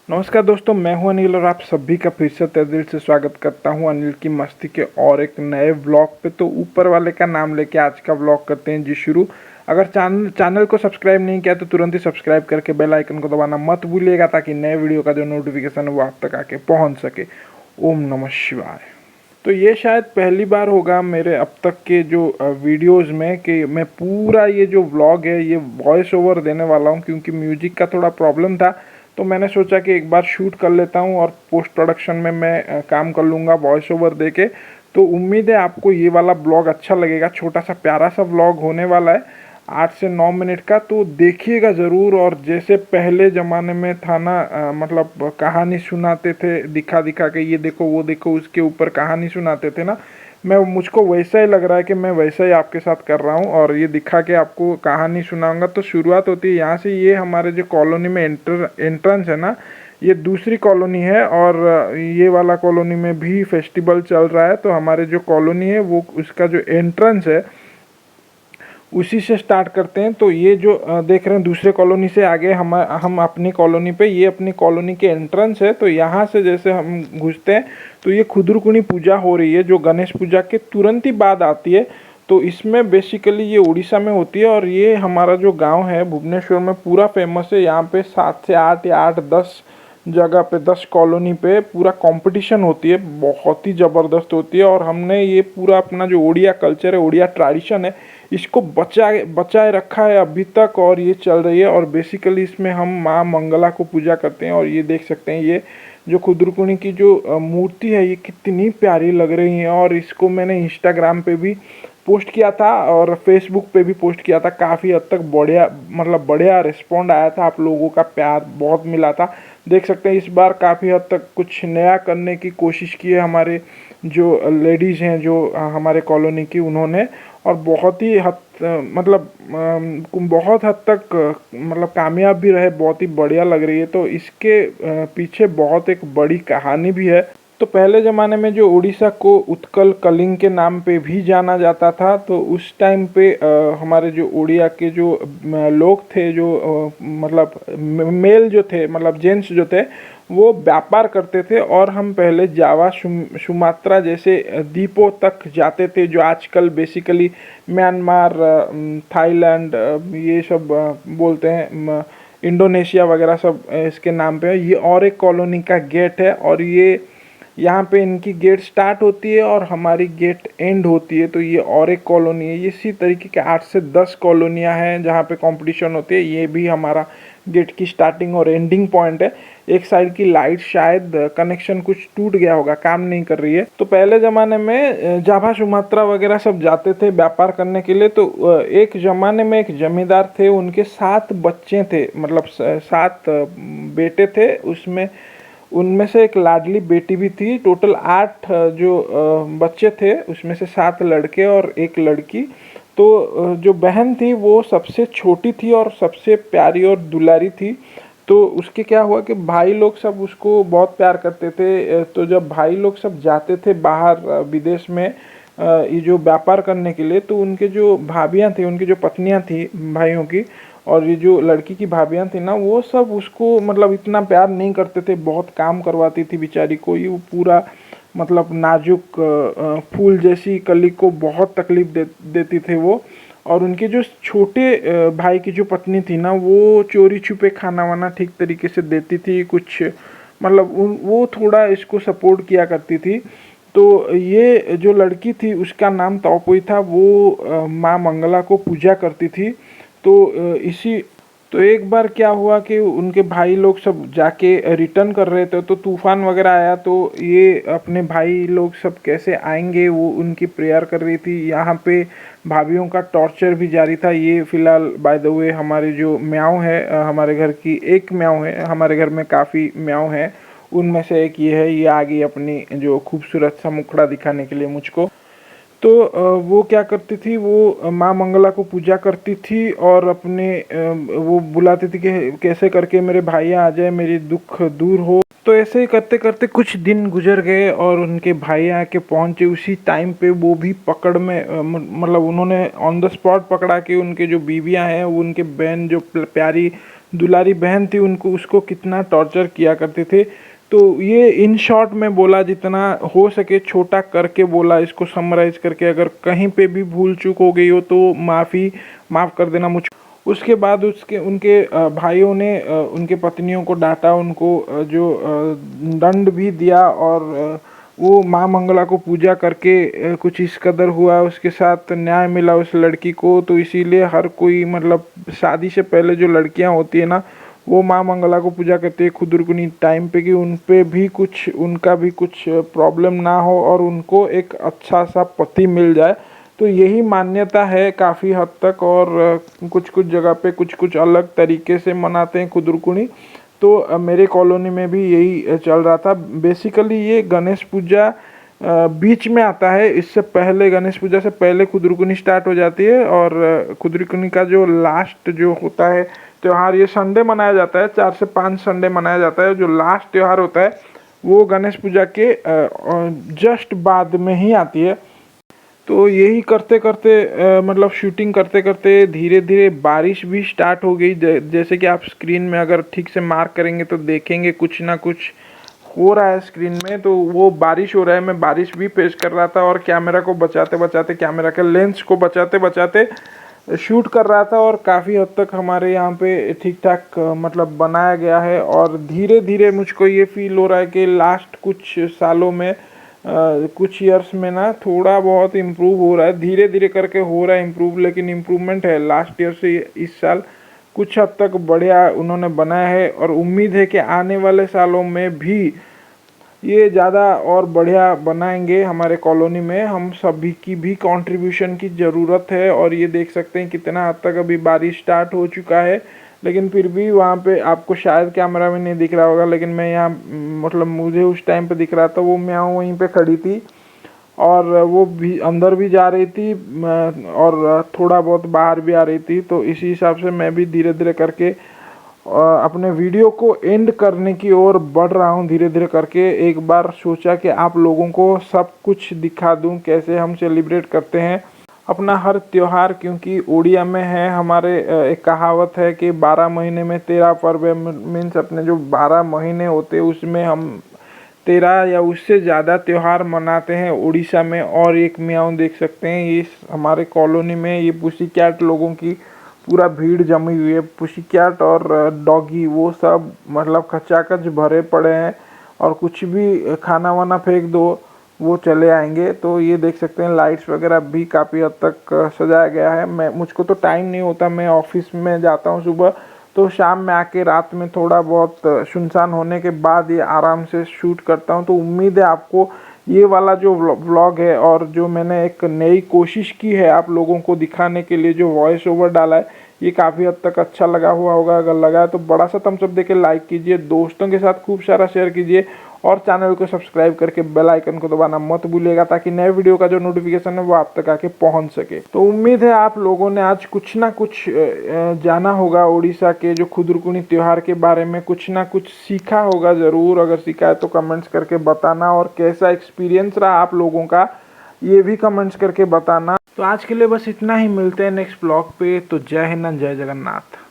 नमस्कार दोस्तों, मैं हूं अनिल और आप सभी का फिर से तहे दिल से स्वागत करता हूं अनिल की मस्ती के और एक नए व्लॉग पे। तो ऊपर वाले का नाम लेके आज का व्लॉग करते हैं जी शुरू। अगर चैनल को सब्सक्राइब नहीं किया तो तुरंत ही सब्सक्राइब करके बेल आइकन को दबाना मत भूलिएगा ताकि नए वीडियो का जो नोटिफिकेशन है वो आप तक आके पहुँच सके। ओम नमः शिवाय। तो ये शायद पहली बार होगा मेरे अब तक के जो वीडियोस में कि मैं पूरा ये जो व्लॉग है ये वॉइस ओवर देने वाला हूँ, क्योंकि म्यूजिक का थोड़ा प्रॉब्लम था। तो मैंने सोचा कि एक बार शूट कर लेता हूँ और पोस्ट प्रोडक्शन में मैं काम कर लूँगा वॉइस ओवर दे के। तो उम्मीद है आपको ये वाला ब्लॉग अच्छा लगेगा। छोटा सा प्यारा सा व्लॉग होने वाला है, 8 से 9 मिनट का, तो देखिएगा ज़रूर। और जैसे पहले ज़माने में था ना, मतलब कहानी सुनाते थे दिखा दिखा के, ये देखो वो देखो, उसके ऊपर कहानी सुनाते थे ना, मैं मुझको वैसा ही लग रहा है कि मैं वैसा ही आपके साथ कर रहा हूँ और ये दिखा के आपको कहानी सुनाऊंगा। तो शुरुआत होती है यहाँ से। ये हमारे जो कॉलोनी में एंट्रेंस है ना, ये दूसरी कॉलोनी है और ये वाला कॉलोनी में भी फेस्टिवल चल रहा है। तो हमारे जो कॉलोनी है वो उसका जो एंट्रेंस है उसी से स्टार्ट करते हैं। तो ये जो देख रहे हैं दूसरे कॉलोनी से आगे हम अपनी कॉलोनी पे, ये अपनी कॉलोनी के एंट्रेंस है। तो यहाँ से जैसे हम घुसते हैं तो ये खुदरुकुनी पूजा हो रही है जो गणेश पूजा के तुरंत ही बाद आती है। तो इसमें बेसिकली ये उड़ीसा में होती है और ये हमारा जो गांव है भुवनेश्वर में पूरा फेमस है। यहाँ पे 7 से 8 या 8-10 जगह पे, 10 कॉलोनी पे पूरा कंपटीशन होती है, बहुत ही ज़बरदस्त होती है। और हमने ये पूरा अपना जो उड़िया कल्चर है, उड़िया ट्रेडिशन है, इसको बचाए रखा है अभी तक और ये चल रही है। और बेसिकली इसमें हम माँ मंगला को पूजा करते हैं। और ये देख सकते हैं ये जो खुदरुकुनी की जो मूर्ति है ये कितनी प्यारी लग रही है। और इसको मैंने इंस्टाग्राम पे भी पोस्ट किया था और फेसबुक पे भी पोस्ट किया था। काफ़ी हद तक बढ़िया, मतलब बढ़िया रिस्पॉन्ड आया था, आप लोगों का प्यार बहुत मिला था। देख सकते हैं इस बार काफ़ी हद तक कुछ नया करने की कोशिश की है हमारे जो लेडीज़ हैं जो हमारे कॉलोनी की, उन्होंने। और बहुत ही मतलब बहुत हद तक मतलब कामयाब भी रहे, बहुत ही बढ़िया लग रही है। तो इसके पीछे बहुत एक बड़ी कहानी भी है। तो पहले ज़माने में जो उड़ीसा को उत्कल कलिंग के नाम पे भी जाना जाता था, तो उस टाइम पे हमारे जो उड़िया के जो लोग थे, जो मतलब मेल जो थे, मतलब जेंट्स जो थे, वो व्यापार करते थे। और हम पहले जावा सुमात्रा जैसे द्वीपों तक जाते थे, जो आजकल बेसिकली म्यांमार, थाईलैंड, ये सब बोलते हैं, इंडोनेशिया वगैरह सब इसके नाम पे है। ये और एक कॉलोनी का गेट है और ये यहाँ पे इनकी गेट स्टार्ट होती है और हमारी गेट एंड होती है। तो ये और एक कॉलोनी है। इसी तरीके के 8 से 10 कॉलोनियाँ हैं जहाँ पे कंपटीशन होती है। ये भी हमारा गेट की स्टार्टिंग और एंडिंग पॉइंट है। एक साइड की लाइट शायद कनेक्शन कुछ टूट गया होगा, काम नहीं कर रही है। तो पहले ज़माने में जाभा सुमात्रा वगैरह सब जाते थे व्यापार करने के लिए। तो एक ज़माने में एक जमींदार थे, उनके 7 बच्चे थे, मतलब 7 बेटे थे। उसमें उनमें से एक लाडली बेटी भी थी। टोटल 8 जो बच्चे थे, उसमें से 7 लड़के और एक लड़की। तो जो बहन थी वो सबसे छोटी थी और सबसे प्यारी और दुलारी थी। तो उसके क्या हुआ कि भाई लोग सब उसको बहुत प्यार करते थे। तो जब भाई लोग सब जाते थे बाहर विदेश में ये जो व्यापार करने के लिए, तो उनके जो भाभियाँ थी, उनकी जो पत्नियाँ थी भाइयों की, और ये जो लड़की की भाभियाँ थी ना, वो सब उसको मतलब इतना प्यार नहीं करते थे, बहुत काम करवाती थी बेचारी को। ये वो पूरा मतलब नाजुक फूल जैसी कली को बहुत तकलीफ देती थे वो। और उनके जो छोटे भाई की जो पत्नी थी ना, वो चोरी छुपे खाना वाना ठीक तरीके से देती थी कुछ, मतलब वो थोड़ा इसको सपोर्ट किया करती थी। तो ये जो लड़की थी उसका नाम तौपोई था। वो माँ मंगला को पूजा करती थी। तो इसी तो एक बार क्या हुआ कि उनके भाई लोग सब जाके रिटर्न कर रहे थे, तो तूफान वगैरह आया। तो ये अपने भाई लोग सब कैसे आएंगे, वो उनकी प्रेयर कर रही थी। यहाँ पे भाभीियों का टॉर्चर भी जारी था। ये फिलहाल बाय द वे हमारी जो म्याऊं है, हमारे घर की एक म्याऊं है, हमारे घर में काफ़ी म्याऊं है, उनमें से एक ये है। ये आ गई अपनी जो खूबसूरत सा मुखड़ा दिखाने के लिए मुझको। तो वो क्या करती थी, वो माँ मंगला को पूजा करती थी और अपने वो बुलाती थी कि कैसे करके मेरे भाई आ जाए, मेरी दुख दूर हो। तो ऐसे ही करते करते कुछ दिन गुजर गए और उनके भाई आके पहुँचे उसी टाइम पे। वो भी पकड़ में मतलब उन्होंने ऑन द स्पॉट पकड़ा कि उनके जो बीवियाँ हैं, उनके बहन जो प्यारी दुलारी बहन थी उनको उसको कितना टॉर्चर किया करते थे। तो ये इन शॉर्ट में बोला, जितना हो सके छोटा करके बोला, इसको समराइज़ करके। अगर कहीं पे भी भूल चूक हो गई हो तो माफ़ कर देना मुझ। उसके बाद उसके उनके भाइयों ने उनके पत्नियों को डाँटा, उनको जो दंड भी दिया, और वो माँ मंगला को पूजा करके कुछ इस कदर हुआ, उसके साथ न्याय मिला उस लड़की को। तो इसीलिए हर कोई, मतलब शादी से पहले जो लड़कियां होती है ना, वो माँ मंगला को पूजा करती है खुदुरकुनी टाइम पे, कि उनका भी कुछ प्रॉब्लम ना हो और उनको एक अच्छा सा पति मिल जाए। तो यही मान्यता है काफ़ी हद तक, और कुछ कुछ जगह पे कुछ कुछ अलग तरीके से मनाते हैं खुदुरकुनी। तो मेरे कॉलोनी में भी यही चल रहा था। बेसिकली ये गणेश पूजा बीच में आता है, इससे पहले गणेश पूजा से पहले खुदुरकुनी स्टार्ट हो जाती है, और खुदुरकुनी का जो लास्ट जो होता है त्यौहार, ये संडे मनाया जाता है, 4 से 5 संडे मनाया जाता है। जो लास्ट त्यौहार होता है वो गणेश पूजा के जस्ट बाद में ही आती है। तो यही करते करते मतलब शूटिंग करते करते धीरे धीरे बारिश भी स्टार्ट हो गई। जैसे कि आप स्क्रीन में अगर ठीक से मार्क करेंगे तो देखेंगे कुछ ना कुछ हो रहा है स्क्रीन में। तो वो बारिश हो रहा है, मैं बारिश भी पेश कर रहा था, और कैमरा को बचाते बचाते, कैमरा के लेंस को बचाते बचाते शूट कर रहा था। और काफ़ी हद तक हमारे यहाँ पे ठीक ठाक मतलब बनाया गया है। और धीरे धीरे मुझको ये फील हो रहा है कि लास्ट कुछ सालों में कुछ ईयर्स में ना थोड़ा बहुत इम्प्रूव हो रहा है, धीरे धीरे करके हो रहा है इम्प्रूव। लेकिन इम्प्रूवमेंट है लास्ट ईयर से इस साल, कुछ हद तक बढ़िया उन्होंने बनाया है। और उम्मीद है कि आने वाले सालों में भी ये ज़्यादा और बढ़िया बनाएंगे। हमारे कॉलोनी में हम सभी की भी कंट्रीब्यूशन की ज़रूरत है। और ये देख सकते हैं कितना हद तक अभी बारिश स्टार्ट हो चुका है, लेकिन फिर भी वहाँ पे आपको शायद कैमरा में नहीं दिख रहा होगा, लेकिन मैं यहाँ मतलब मुझे उस टाइम पे दिख रहा था। वो म्याऊं वहीं पे खड़ी थी, और वो भी अंदर भी जा रही थी, और थोड़ा बहुत बाहर भी आ रही थी। तो इसी हिसाब से मैं भी धीरे धीरे करके अपने वीडियो को एंड करने की ओर बढ़ रहा हूँ धीरे धीरे करके। एक बार सोचा कि आप लोगों को सब कुछ दिखा दूँ, कैसे हम सेलिब्रेट करते हैं अपना हर त्योहार। क्योंकि उड़िया में है हमारे एक कहावत है कि 12 महीने में 13 पर्व, मीन्स अपने जो 12 महीने होते हैं उसमें हम 13 या उससे ज़्यादा त्यौहार मनाते हैं उड़ीसा में। और एक म्याऊं देख सकते हैं, ये हमारे कॉलोनी में ये पुसी कैट लोगों की पूरा भीड़ जमी हुई है। पुसी कैट और डॉगी वो सब मतलब खचाखच भरे पड़े हैं, और कुछ भी खाना वाना फेंक दो वो चले आएंगे। तो ये देख सकते हैं लाइट्स वगैरह भी काफ़ी हद तक सजाया गया है। मुझको तो टाइम नहीं होता, मैं ऑफिस में जाता हूँ सुबह, तो शाम में आके रात में थोड़ा बहुत सुनसान होने के बाद ये आराम से शूट करता हूँ। तो उम्मीद है आपको ये वाला जो व्लॉग है, और जो मैंने एक नई कोशिश की है आप लोगों को दिखाने के लिए, जो वॉइस ओवर डाला है, ये काफ़ी हद तक अच्छा लगा हुआ होगा। अगर लगा है तो बड़ा सा थम्स अप देके लाइक कीजिए, दोस्तों के साथ खूब सारा शेयर कीजिए, और चैनल को सब्सक्राइब करके बेल आइकन को दबाना मत भूलिएगा, ताकि नए वीडियो का जो नोटिफिकेशन है वो आप तक आके पहुंच सके। तो उम्मीद है आप लोगों ने आज कुछ ना कुछ जाना होगा उड़ीसा के जो खुदुरकुनी त्योहार के बारे में, कुछ ना कुछ सीखा होगा ज़रूर। अगर सीखा है तो कमेंट्स करके बताना, और कैसा एक्सपीरियंस रहा आप लोगों का ये भी कमेंट्स करके बताना। तो आज के लिए बस इतना ही, मिलते हैं नेक्स्ट ब्लॉग पे। तो जय हिंद, जय जगन्नाथ।